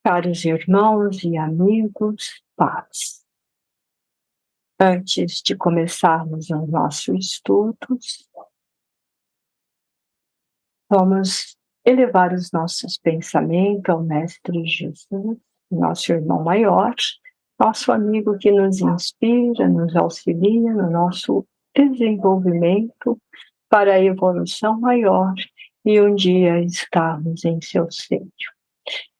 Caros irmãos e amigos, paz. Antes de começarmos os nossos estudos, vamos elevar os nossos pensamentos ao Mestre Jesus, nosso irmão maior, nosso amigo que nos inspira, nos auxilia no nosso desenvolvimento para a evolução maior e um dia estarmos em seu seio.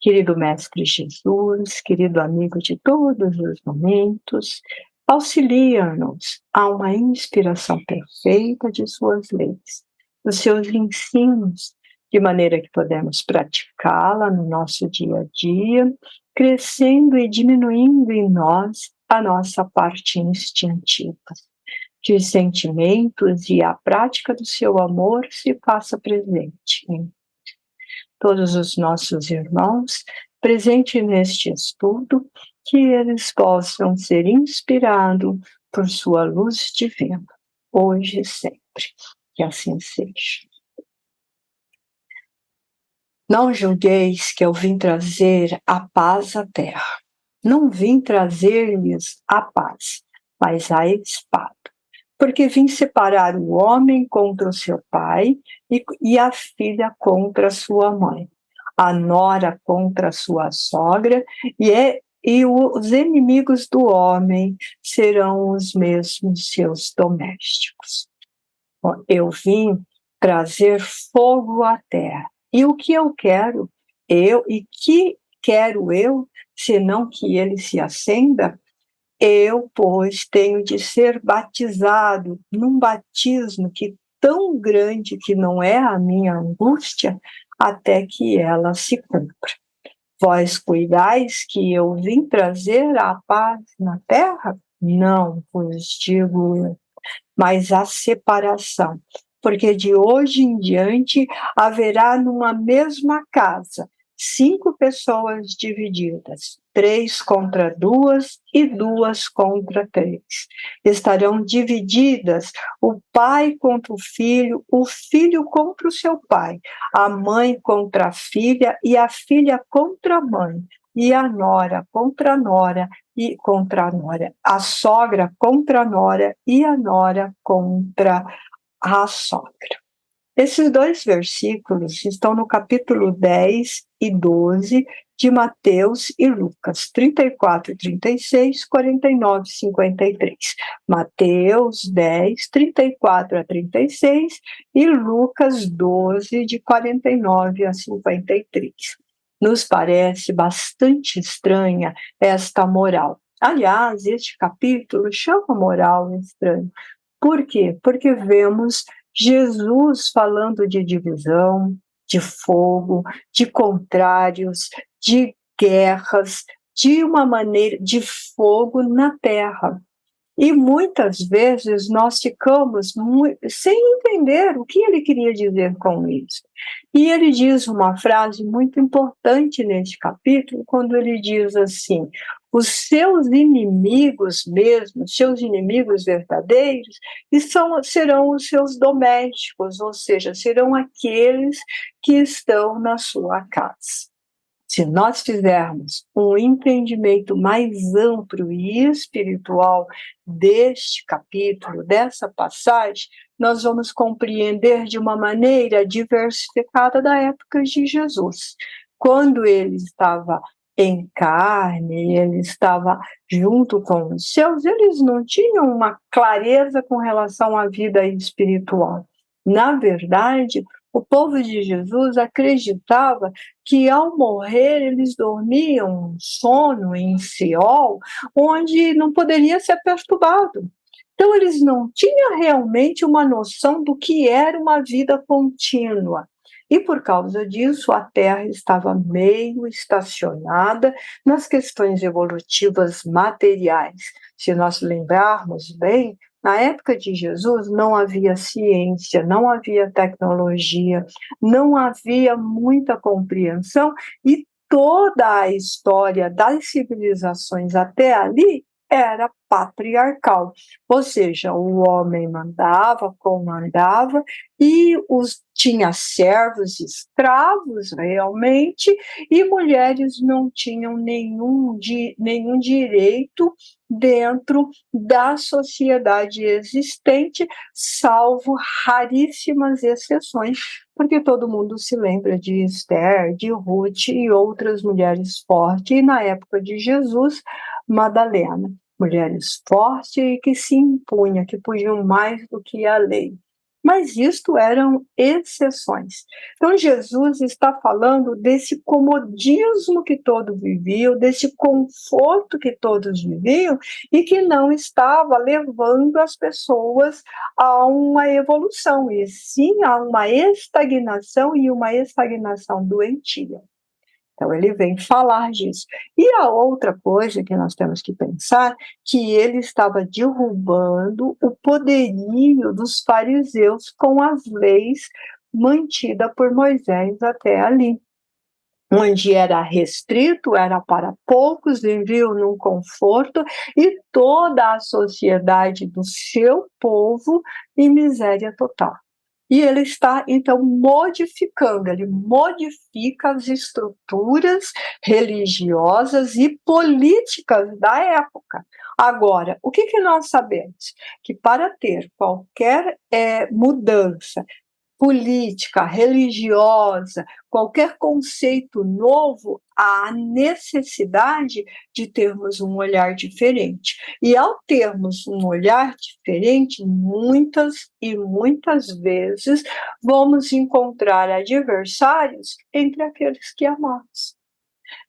Querido Mestre Jesus, querido amigo de todos os momentos, auxilia-nos a uma inspiração perfeita de suas leis, dos seus ensinos, de maneira que podemos praticá-la no nosso dia a dia, crescendo e diminuindo em nós a nossa parte instintiva. Que os sentimentos e a prática do seu amor se faça presente em todos os nossos irmãos presentes neste estudo, que eles possam ser inspirados por sua luz divina, hoje e sempre. Que assim seja. Não julgueis que eu vim trazer a paz à terra. Não vim trazer-lhes a paz, mas a espada. Porque vim separar o homem contra o seu pai e a filha contra a sua mãe, a nora contra a sua sogra, e os inimigos do homem serão os mesmos seus domésticos. Eu vim trazer fogo à terra. E o que eu quero, que quero eu, senão que ele se acenda? Eu, pois, tenho de ser batizado num batismo que tão grande que não é a minha angústia, até que ela se cumpra. Vós cuidais que eu vim trazer a paz na terra? Não vos digo eu, mas a separação, porque de hoje em diante haverá numa mesma casa 5 pessoas divididas, 3 contra 2 e 2 contra 3. Estarão divididas o pai contra o filho contra o seu pai, a mãe contra a filha e a filha contra a mãe, e a nora contra a nora e contra a nora, a sogra contra a nora e a nora contra a sogra. Esses 2 versículos estão no capítulo 10 e 12 de Mateus e Lucas, 34 e 36, 49 e 53. Mateus 10, 34 a 36 e Lucas 12, de 49 a 53. Nos parece bastante estranha esta moral. Aliás, este capítulo chama moral estranho. Por quê? Porque vemos Jesus falando de divisão, de fogo, de contrários, de guerras, de uma maneira de fogo na terra. E muitas vezes nós ficamos sem entender o que ele queria dizer com isso. E ele diz uma frase muito importante neste capítulo, quando ele diz assim: os seus inimigos mesmo, seus inimigos verdadeiros, serão os seus domésticos, ou seja, serão aqueles que estão na sua casa. Se nós fizermos um entendimento mais amplo e espiritual deste capítulo, dessa passagem, nós vamos compreender de uma maneira diversificada da época de Jesus. Quando ele estava em carne, ele estava junto com os seus, eles não tinham uma clareza com relação à vida espiritual. Na verdade, o povo de Jesus acreditava que ao morrer eles dormiam um sono em Seol, onde não poderia ser perturbado. Então eles não tinham realmente uma noção do que era uma vida contínua. E por causa disso, a Terra estava meio estacionada nas questões evolutivas materiais. Se nós lembrarmos bem, na época de Jesus não havia ciência, não havia tecnologia, não havia muita compreensão, e toda a história das civilizações até ali era patriarcal, ou seja, o homem mandava, comandava, e tinha servos, escravos realmente, e mulheres não tinham nenhum direito dentro da sociedade existente, salvo raríssimas exceções, porque todo mundo se lembra de Esther, de Ruth e outras mulheres fortes, e na época de Jesus, Madalena, mulheres fortes e que se impunham, que podiam mais do que a lei. Mas isto eram exceções. Então, Jesus está falando desse comodismo que todos viviam, desse conforto que todos viviam, e que não estava levando as pessoas a uma evolução, e sim a uma estagnação, e uma estagnação doentia. Então, ele vem falar disso. E a outra coisa que nós temos que pensar, que ele estava derrubando o poderio dos fariseus com as leis mantidas por Moisés até ali. Onde era restrito, era para poucos, viviam num conforto, e toda a sociedade do seu povo em miséria total. E ele está, então, modificando, ele modifica as estruturas religiosas e políticas da época. Agora, o que nós sabemos? Que para ter qualquer mudança política, religiosa, qualquer conceito novo, há necessidade de termos um olhar diferente. E ao termos um olhar diferente, muitas e muitas vezes vamos encontrar adversários entre aqueles que amamos.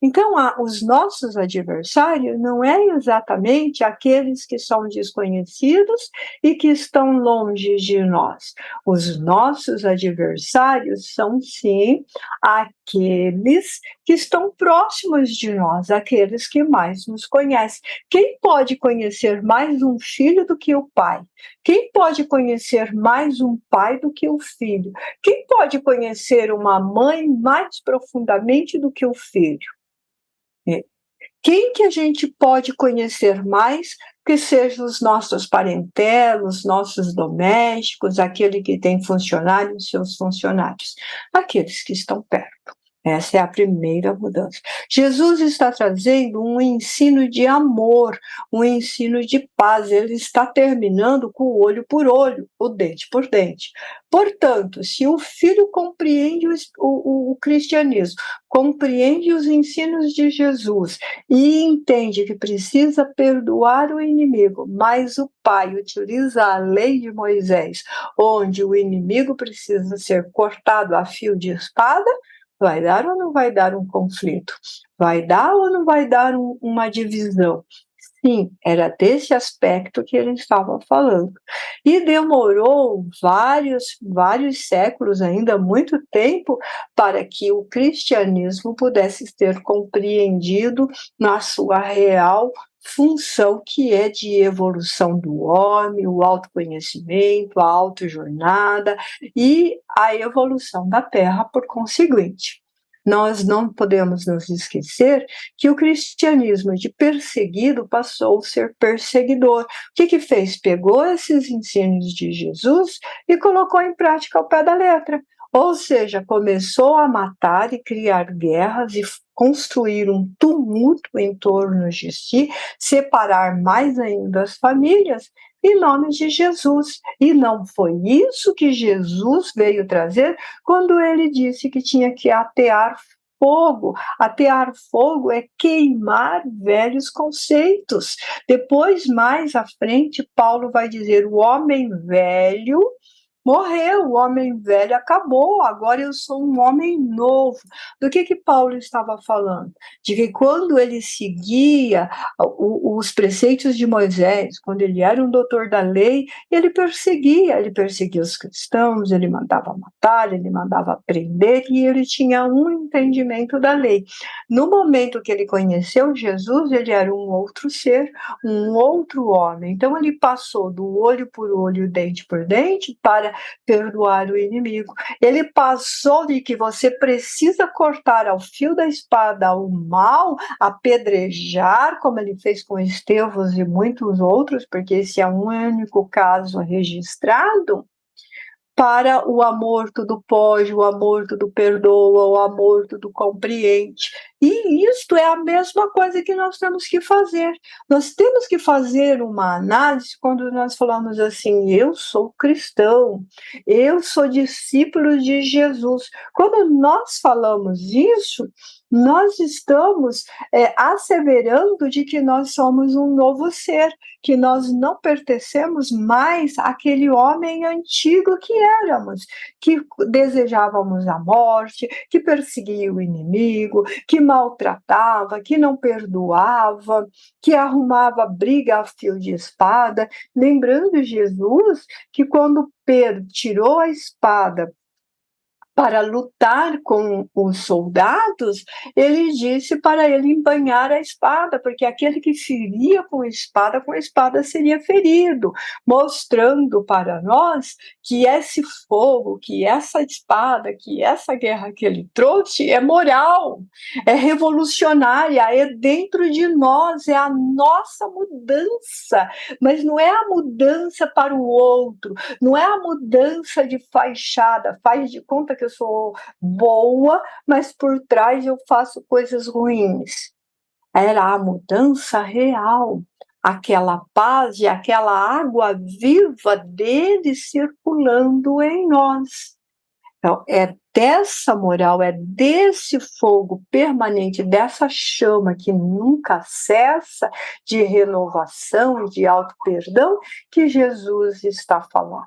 Então, os nossos adversários não é exatamente aqueles que são desconhecidos e que estão longe de nós. Os nossos adversários são, sim, aqueles que estão próximos de nós, aqueles que mais nos conhecem. Quem pode conhecer mais um filho do que o pai? Quem pode conhecer mais um pai do que o filho? Quem pode conhecer uma mãe mais profundamente do que o filho? Quem que a gente pode conhecer mais que sejam os nossos parentelos, nossos domésticos, aquele que tem funcionários, seus funcionários, aqueles que estão perto. Essa é a primeira mudança. Jesus está trazendo um ensino de amor, um ensino de paz. Ele está terminando com o olho por olho, o dente por dente. Portanto, se o filho compreende o cristianismo, compreende os ensinos de Jesus e entende que precisa perdoar o inimigo, mas o pai utiliza a lei de Moisés, onde o inimigo precisa ser cortado a fio de espada, vai dar ou não vai dar um conflito? Vai dar ou não vai dar uma divisão? Sim, era desse aspecto que ele estava falando. E demorou vários séculos, ainda muito tempo, para que o cristianismo pudesse ser compreendido na sua real função, que é de evolução do homem, o autoconhecimento, a autojornada e a evolução da Terra por conseguinte. Nós não podemos nos esquecer que o cristianismo de perseguido passou a ser perseguidor. O que fez? Pegou esses ensinos de Jesus e colocou em prática ao pé da letra. Ou seja, começou a matar e criar guerras e construir um tumulto em torno de si, separar mais ainda as famílias em nome de Jesus. E não foi isso que Jesus veio trazer quando ele disse que tinha que atear fogo. Atear fogo é queimar velhos conceitos. Depois, mais à frente, Paulo vai dizer: o homem velho morreu, o homem velho acabou, agora eu sou um homem novo. Do que Paulo estava falando? De que quando ele seguia os preceitos de Moisés, quando ele era um doutor da lei, ele perseguia os cristãos, ele mandava matar, ele mandava prender, e ele tinha um entendimento da lei. No momento que ele conheceu Jesus, ele era um outro ser, um outro homem. Então ele passou do olho por olho, dente por dente, para perdoar o inimigo. Ele passou de que você precisa cortar ao fio da espada o mal, apedrejar, como ele fez com Estevão e muitos outros, porque esse é um único caso registrado, para o amor tudo pode, o amor tudo perdoa, o amor tudo compreende. E isto é a mesma coisa que nós temos que fazer. Nós temos que fazer uma análise quando nós falamos assim, eu sou cristão, eu sou discípulo de Jesus. Quando nós falamos isso, nós estamos asseverando de que nós somos um novo ser, que nós não pertencemos mais àquele homem antigo que éramos, que desejávamos a morte, que perseguia o inimigo, que maltratava, que não perdoava, que arrumava briga a fio de espada. Lembrando Jesus que quando Pedro tirou a espada para lutar com os soldados, ele disse para ele embanhar a espada, porque aquele que feria com a espada seria ferido, mostrando para nós que esse fogo, que essa espada, que essa guerra que ele trouxe é moral, é revolucionária, é dentro de nós, é a nossa mudança, mas não é a mudança para o outro, não é a mudança de fachada, faz de conta que eu sou boa, mas por trás eu faço coisas ruins. Era a mudança real, aquela paz e aquela água viva dele circulando em nós. Então, é dessa moral, é desse fogo permanente, dessa chama que nunca cessa, de renovação e de auto-perdão, que Jesus está falando.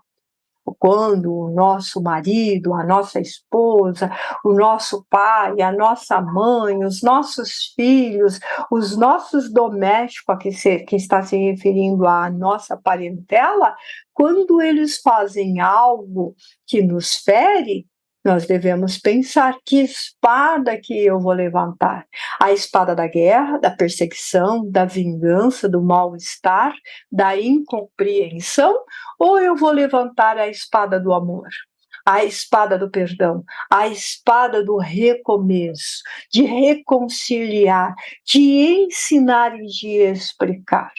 Quando o nosso marido, a nossa esposa, o nosso pai, a nossa mãe, os nossos filhos, os nossos domésticos, que está se referindo à nossa parentela, quando eles fazem algo que nos fere, nós devemos pensar que espada que eu vou levantar. A espada da guerra, da perseguição, da vingança, do mal-estar, da incompreensão, ou eu vou levantar a espada do amor, a espada do perdão, a espada do recomeço, de reconciliar, de ensinar e de explicar.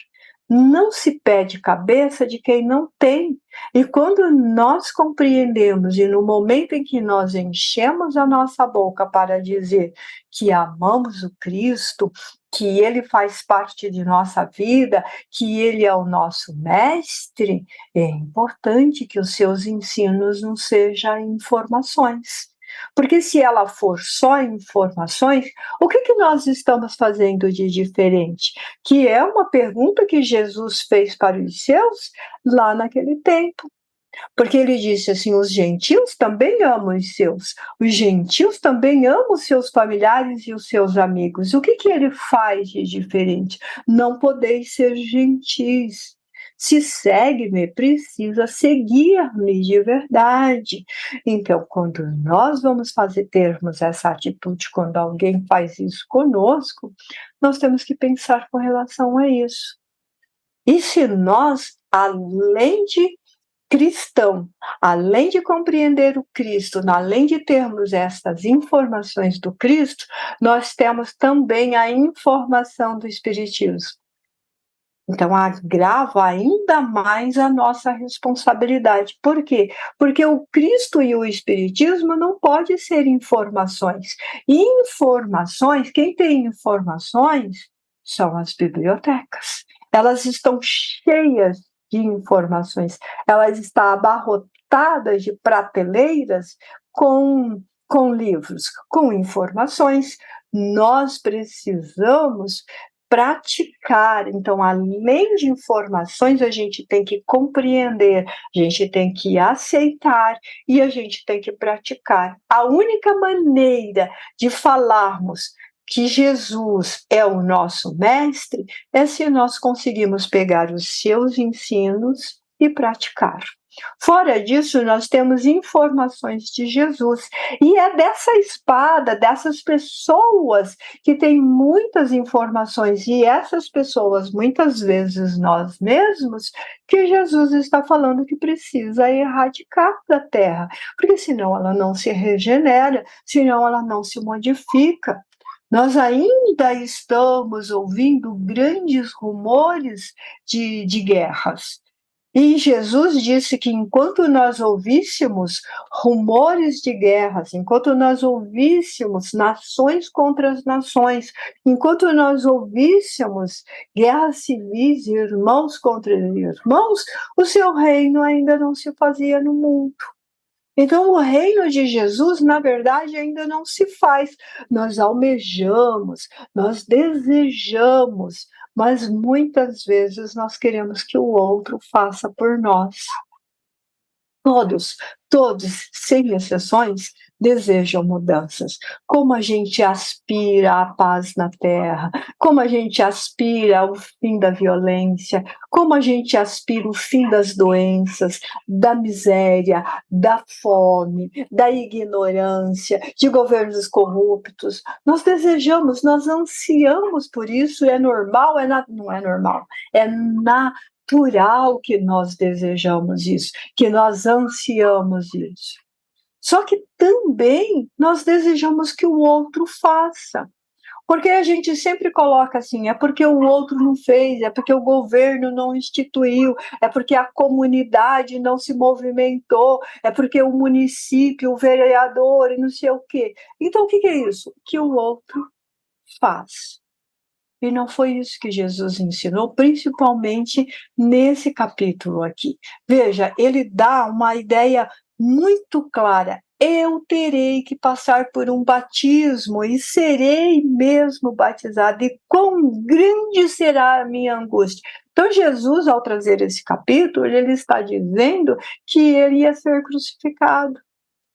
Não se pede cabeça de quem não tem. E quando nós compreendemos, e no momento em que nós enchemos a nossa boca para dizer que amamos o Cristo, que Ele faz parte de nossa vida, que Ele é o nosso mestre, é importante que os seus ensinos não sejam informações. Porque se ela for só informações, o que nós estamos fazendo de diferente? Que é uma pergunta que Jesus fez para os seus lá naquele tempo. Porque ele disse assim, os gentios também amam os seus. Os gentios também amam os seus familiares e os seus amigos. O que ele faz de diferente? Não podeis ser gentis. Se segue-me, precisa seguir-me de verdade. Então, quando nós vamos termos essa atitude, quando alguém faz isso conosco, nós temos que pensar com relação a isso. E se nós, além de cristão, além de compreender o Cristo, além de termos estas informações do Cristo, nós temos também a informação do Espiritismo. Então, agrava ainda mais a nossa responsabilidade. Por quê? Porque o Cristo e o Espiritismo não podem ser informações. Informações, quem tem informações são as bibliotecas. Elas estão cheias de informações, elas estão abarrotadas de prateleiras com livros, com informações. Nós precisamos praticar. Então, além de informações, a gente tem que compreender, a gente tem que aceitar e a gente tem que praticar. A única maneira de falarmos que Jesus é o nosso mestre é se nós conseguimos pegar os seus ensinos e praticar. Fora disso, nós temos informações de Jesus. E é dessa espada, dessas pessoas que têm muitas informações, e essas pessoas, muitas vezes nós mesmos, que Jesus está falando que precisa erradicar da terra, porque senão ela não se regenera, senão ela não se modifica. Nós ainda estamos ouvindo grandes rumores de guerras. E Jesus disse que enquanto nós ouvíssemos rumores de guerras, enquanto nós ouvíssemos nações contra as nações, enquanto nós ouvíssemos guerras civis, irmãos contra irmãos, o seu reino ainda não se fazia no mundo. Então, o reino de Jesus, na verdade, ainda não se faz. Nós almejamos, nós desejamos, mas muitas vezes nós queremos que o outro faça por nós. Todos, todos, sem exceções, desejam mudanças. Como a gente aspira à paz na terra, como a gente aspira ao fim da violência, como a gente aspira o fim das doenças, da miséria, da fome, da ignorância, de governos corruptos. Nós desejamos, nós ansiamos por isso, é normal, não é normal, é natural que nós desejamos isso, que nós ansiamos isso. Só que também nós desejamos que o outro faça. Porque a gente sempre coloca assim, é porque o outro não fez, é porque o governo não instituiu, é porque a comunidade não se movimentou, é porque o município, o vereador e não sei o quê. Então o que é isso? Que o outro faz. E não foi isso que Jesus ensinou, principalmente nesse capítulo aqui. Veja, ele dá uma ideia muito clara. Eu terei que passar por um batismo e serei mesmo batizado. E quão grande será a minha angústia. Então, Jesus, ao trazer esse capítulo, ele está dizendo que ele ia ser crucificado.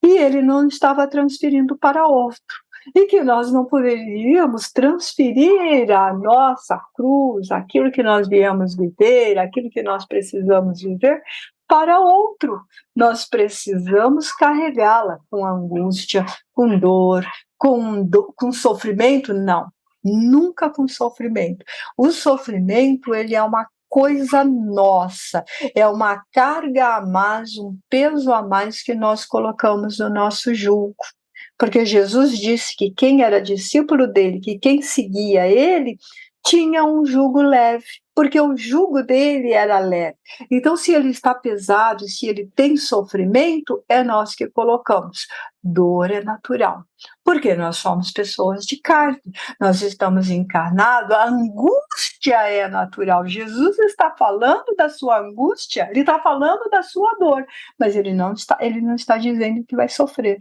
E ele não estava transferindo para outro. E que nós não poderíamos transferir a nossa cruz, aquilo que nós viemos viver, aquilo que nós precisamos viver, para outro. Nós precisamos carregá-la com angústia, com dor, com sofrimento? Não, nunca com sofrimento. O sofrimento, ele é uma coisa nossa, é uma carga a mais, um peso a mais que nós colocamos no nosso jugo. Porque Jesus disse que quem era discípulo dele, que quem seguia ele, tinha um jugo leve, porque o jugo dele era leve. Então, se ele está pesado, se ele tem sofrimento, é nós que colocamos. Dor é natural, porque nós somos pessoas de carne, nós estamos encarnados, a angústia é natural. Jesus está falando da sua angústia, ele está falando da sua dor, mas ele não está dizendo que vai sofrer.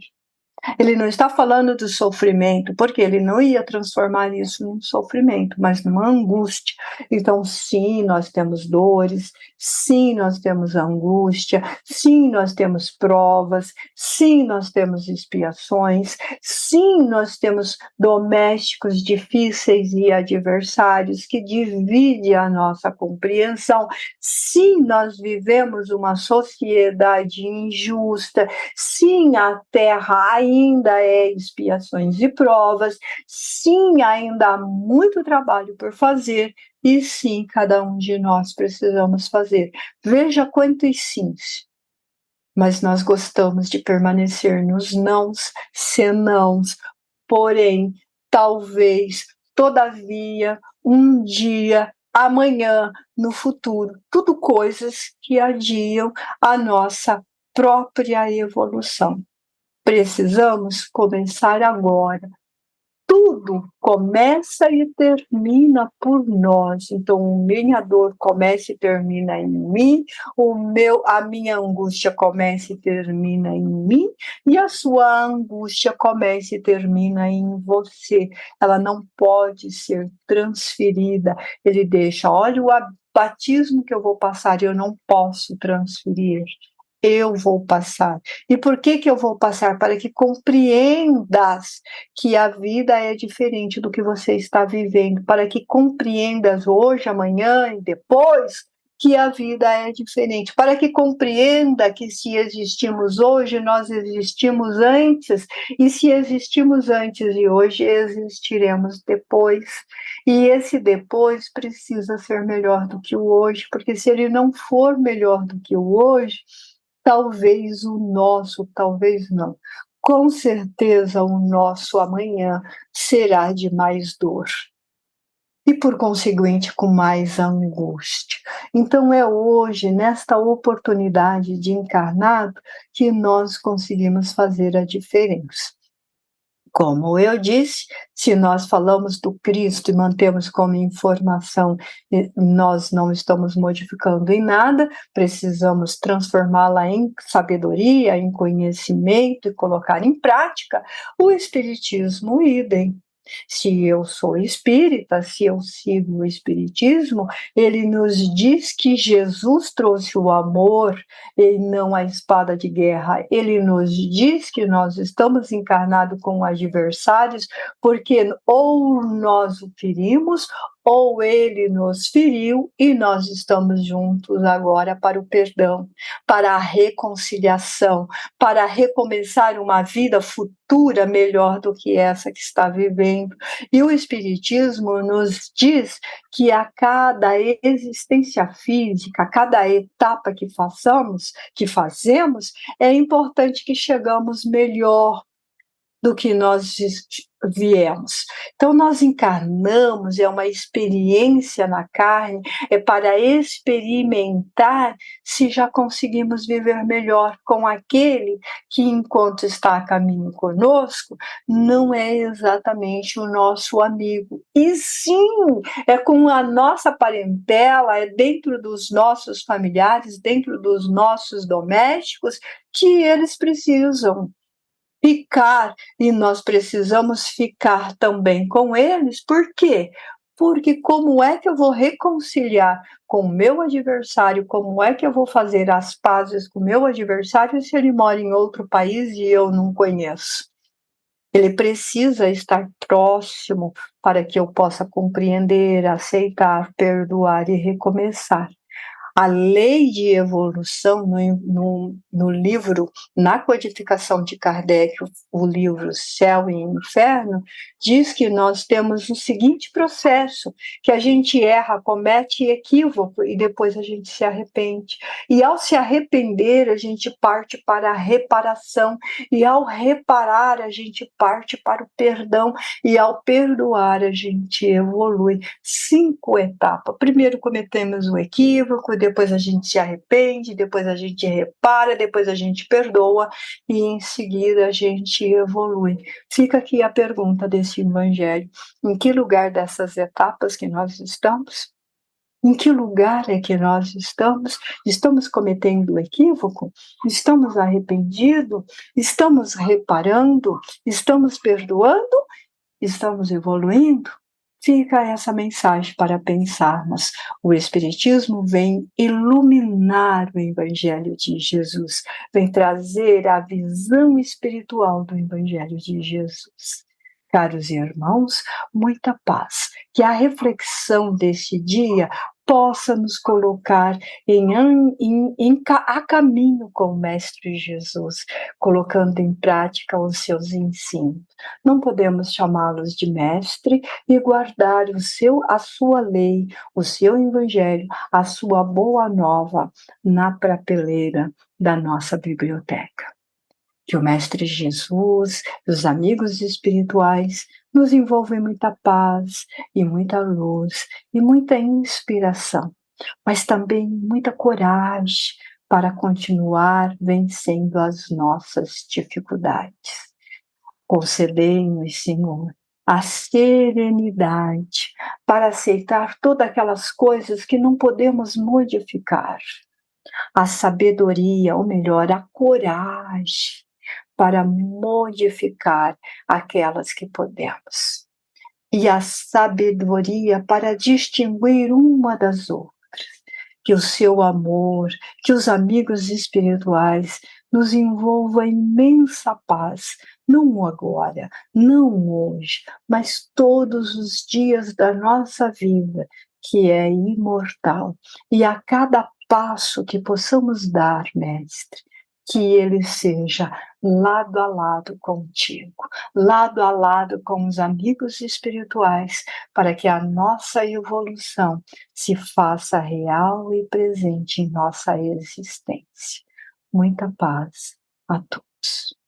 Ele não está falando do sofrimento, porque ele não ia transformar isso num sofrimento, mas numa angústia. Então, sim, nós temos dores, sim, nós temos angústia, sim, nós temos provas, sim, nós temos expiações, sim, nós temos domésticos difíceis e adversários que dividem a nossa compreensão. Sim, nós vivemos uma sociedade injusta. Sim, a terra ainda é expiações e provas. Sim, ainda há muito trabalho por fazer. E sim, cada um de nós precisamos fazer. Veja quantos sims. Mas nós gostamos de permanecer nos nãos, senãos, porém, talvez, todavia, um dia, amanhã, no futuro. Tudo coisas que adiam a nossa própria evolução. Precisamos começar agora. Tudo começa e termina por nós. Então, minha dor começa e termina em mim, a minha angústia começa e termina em mim, e a sua angústia começa e termina em você. Ela não pode ser transferida. Ele deixa, olha o batismo que eu vou passar, eu não posso transferir. Eu vou passar. E por que eu vou passar? Para que compreendas que a vida é diferente do que você está vivendo, para que compreendas hoje, amanhã e depois que a vida é diferente, para que compreenda que se existimos hoje, nós existimos antes, e se existimos antes e hoje, existiremos depois. E esse depois precisa ser melhor do que o hoje, porque se ele não for melhor do que o hoje, talvez o nosso, talvez não, com certeza o nosso amanhã será de mais dor e, por conseguinte, com mais angústia. Então, é hoje, nesta oportunidade de encarnado, que nós conseguimos fazer a diferença. Como eu disse, se nós falamos do Cristo e mantemos como informação, nós não estamos modificando em nada, precisamos transformá-la em sabedoria, em conhecimento e colocar em prática. O Espiritismo, idem. Se eu sou espírita, se eu sigo o Espiritismo, ele nos diz que Jesus trouxe o amor e não a espada de guerra. Ele nos diz que nós estamos encarnados com adversários porque ou nós o ferimos ou ele nos feriu e nós estamos juntos agora para o perdão, para a reconciliação, para recomeçar uma vida futura melhor do que essa que está vivendo. E o Espiritismo nos diz que a cada existência física, a cada etapa que fazemos, é importante que chegamos melhor do que nós viemos. Então, nós encarnamos, é uma experiência na carne, é para experimentar se já conseguimos viver melhor com aquele que, enquanto está a caminho conosco, não é exatamente o nosso amigo. E sim, é com a nossa parentela, é dentro dos nossos familiares, dentro dos nossos domésticos, que eles precisam ficar, e nós precisamos ficar também com eles. Por quê? Porque como é que eu vou reconciliar com o meu adversário, como é que eu vou fazer as pazes com o meu adversário se ele mora em outro país e eu não conheço? Ele precisa estar próximo para que eu possa compreender, aceitar, perdoar e recomeçar. A lei de evolução, no livro, na codificação de Kardec, o livro Céu e Inferno, diz que nós temos o seguinte processo, que a gente erra, comete equívoco e depois a gente se arrepende. E ao se arrepender, a gente parte para a reparação, e ao reparar, a gente parte para o perdão, e ao perdoar, a gente evolui. 5 etapas. Primeiro cometemos um equívoco, depois a gente se arrepende, depois a gente repara, depois a gente perdoa e em seguida a gente evolui. Fica aqui a pergunta desse evangelho: em que lugar dessas etapas que nós estamos? Em que lugar é que nós estamos? Estamos cometendo equívoco? Estamos arrependidos? Estamos reparando? Estamos perdoando? Estamos evoluindo? Fica essa mensagem para pensarmos. O Espiritismo vem iluminar o Evangelho de Jesus, vem trazer a visão espiritual do Evangelho de Jesus. Caros irmãos, muita paz. Que a reflexão deste dia possa nos colocar a caminho com o Mestre Jesus, colocando em prática os seus ensinos. Não podemos chamá-los de mestre e guardar a sua lei, o seu evangelho, a sua boa nova na prateleira da nossa biblioteca. Que o Mestre Jesus, os amigos espirituais, nos envolvam em muita paz e muita luz e muita inspiração, mas também muita coragem para continuar vencendo as nossas dificuldades. Concedei-nos, Senhor, a serenidade para aceitar todas aquelas coisas que não podemos modificar, a sabedoria, ou melhor, a coragem para modificar aquelas que podemos, e a sabedoria para distinguir uma das outras. Que o seu amor, que os amigos espirituais nos envolvam em imensa paz, não agora, não hoje, mas todos os dias da nossa vida, que é imortal. E a cada passo que possamos dar, Mestre, que ele seja lado a lado contigo, lado a lado com os amigos espirituais, para que a nossa evolução se faça real e presente em nossa existência. Muita paz a todos.